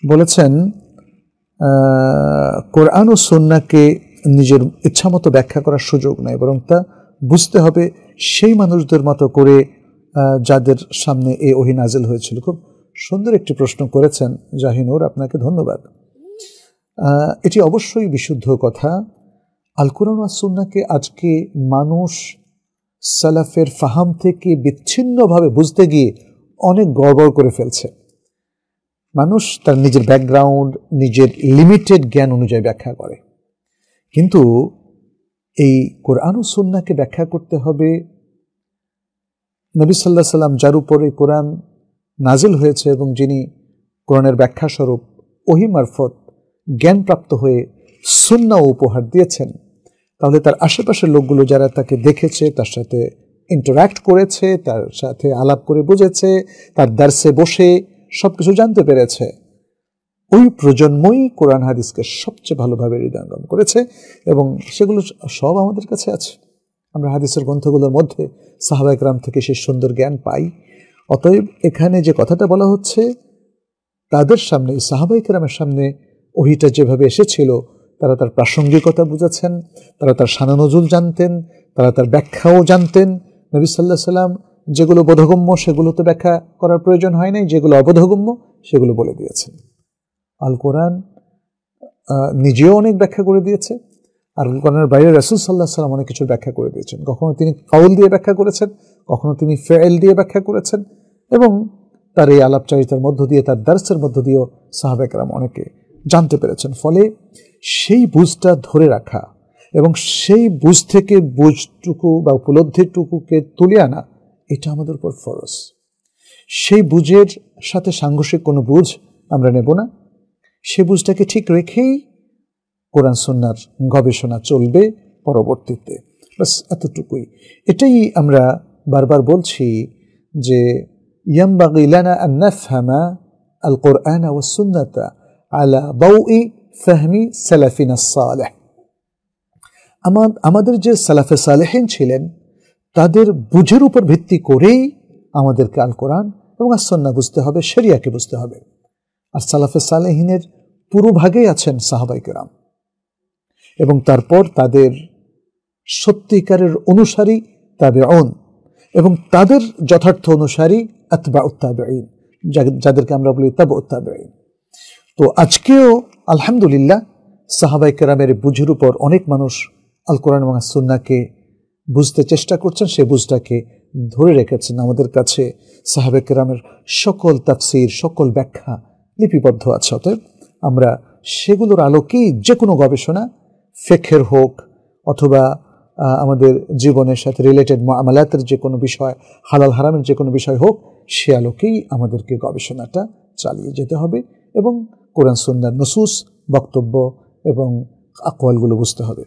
বলেছেন কোরআন ও সুন্নাহকে নিজের ইচ্ছামতো ব্যাখ্যা করার সুযোগ নাই, বরং তা বুঝতে হবে সেই মানুষদের মতো করে যাদের সামনে এই ওহী নাজিল হয়েছিল। খুব সুন্দর একটি প্রশ্ন করেছেন জাহিনুর, আপনাকে ধন্যবাদ। এটি অবশ্যই বিশুদ্ধ কথা। আল কোরআন ওয়াস সুন্নাহকে আজকে মানুষ সালাফের ফাহাম থেকে বিচ্ছিন্নভাবে বুঝতে গিয়ে অনেক গড়বড় করে ফেলছে। মানুষ তার নিজের ব্যাকগ্রাউন্ড, নিজের লিমিটেড জ্ঞান অনুযায়ী ব্যাখ্যা করে, কিন্তু এই কোরআন ও সুন্নাহকে ব্যাখ্যা করতে হবে নবী সাল্লাল্লাহু আলাইহি সাল্লাম যার উপরে কোরআন নাজিল হয়েছে এবং যিনি কোরআনের ব্যাখ্যা স্বরূপ ওহী মারফত জ্ঞানপ্রাপ্ত হয়ে সুন্নাহ উপহার দিয়েছেন। তাহলে তার আশেপাশের লোকগুলো যারা তাকে দেখেছে, তার সাথে ইন্টারঅ্যাক্ট করেছে, তার সাথে আলাপ করে বুঝেছে, তার দার্সে বসে সবকিছু জানতে পেরেছে, ওই প্রজন্মই কোরআন হাদিসকে সবচেয়ে ভালোভাবে হৃদয়ঙ্গম করেছে এবং সেগুলো সব আমাদের কাছে আছে। আমরা হাদিসের গ্রন্থগুলোর মধ্যে সাহাবায়ে কেরাম থেকে সেই সুন্দর জ্ঞান পাই। অতএব এখানে যে কথাটা বলা হচ্ছে, তাদের সামনে, সাহাবায়ে কেরামের সামনে ওহীটা যেভাবে এসেছিল, তারা তার প্রাসঙ্গিকতা বুঝেছেন, তারা তার শানে নজুল জানতেন, তারা তার ব্যাখ্যাও জানতেন। নবী সাল্লাল্লাহু আলাইহি সাল্লাম যেগুলো বোধগম্য সেগুলো তো ব্যাখ্যা করার প্রয়োজন হয় নাই, যেগুলো অবোধগম্য সেগুলো বলে দিয়েছেন। আল কোরআন নিজেও অনেক ব্যাখ্যা করে দিয়েছে, আর কোরআনের বাইরে রাসূল সাল্লাল্লাহু আলাইহি সাল্লাম অনেক কিছু ব্যাখ্যা করে দিয়েছেন। কখনো তিনি কাউল দিয়ে ব্যাখ্যা করেছেন, কখনো তিনি ফেল দিয়ে ব্যাখ্যা করেছেন, এবং তার এই আলাপচারিতার মধ্য দিয়ে, তার দার্সের মধ্য দিয়েও সাহাবায়ে কেরাম অনেকে জানতে পেরেছেন। ফলে সেই বুঝটা ধরে রাখা এবং সেই বুঝ থেকে বুঝটুকু বা উপলব্ধিটুকুকে তুলে আনা, এটা আমাদের উপর ফরজ। সেই বুঝের সাথে সাংঘর্ষিক কোনো বুঝ আমরা নেব না। সেই বুঝটাকে ঠিক রেখেই কোরআন সুন্নাহর গবেষণা চলবে পরবর্তীতে। বাস এতটুকুই। এটাই আমরা বারবার বলছি যে ইয়ানবাগি লানা আন নাফহামা আল কোরআন ওয়াস সুন্নাতা আলা দাউই ফাহমি সালাফিনা সালেহ। আমাদের যে সালাফে সালেহিন ছিলেন, তাদের বুঝের উপর ভিত্তি করেই আমাদেরকে আল কোরআন এবং আস সুন্নাহ বুঝতে হবে, শরিয়াকে বুঝতে হবে। আর সালাফে সালেহিনের পুরো ভাগেই আছেন সাহাবায়ে কেরাম, এবং তারপর তাদের সত্যিকারের অনুসারী তাবেঈন, এবং তাদের যথার্থ অনুসারী আতবাউত তাবেঈন, যাদেরকে আমরা বলি তাবউত তাবেঈন। তো আজকেও আলহামদুলিল্লাহ সাহাবায়ে কেরামের বুঝের উপর অনেক মানুষ আল কোরআন এবং আস সুন্নাহকে বুঝতে চেষ্টা করছেন, সে বুঝটাকে ধরে রেখেছেন। আমাদের কাছে সাহাবায়ে কেরামের সকল তাফসীর, সকল ব্যাখ্যা লিপিবদ্ধ আছে। অতএব আমরা সেগুলোর আলোকেই যে কোনো গবেষণা, ফিকহের হোক অথবা আমাদের জীবনের সাথে রিলেটেড মুআমালাতের যে কোনো বিষয়, হালাল হারামের যে কোনো বিষয় হোক, সে আলোকেই আমাদেরকে গবেষণাটা চালিয়ে যেতে হবে এবং কোরআন সুন্নাহর নুসুস, বক্তব্য এবং আকওয়ালগুলো বুঝতে হবে।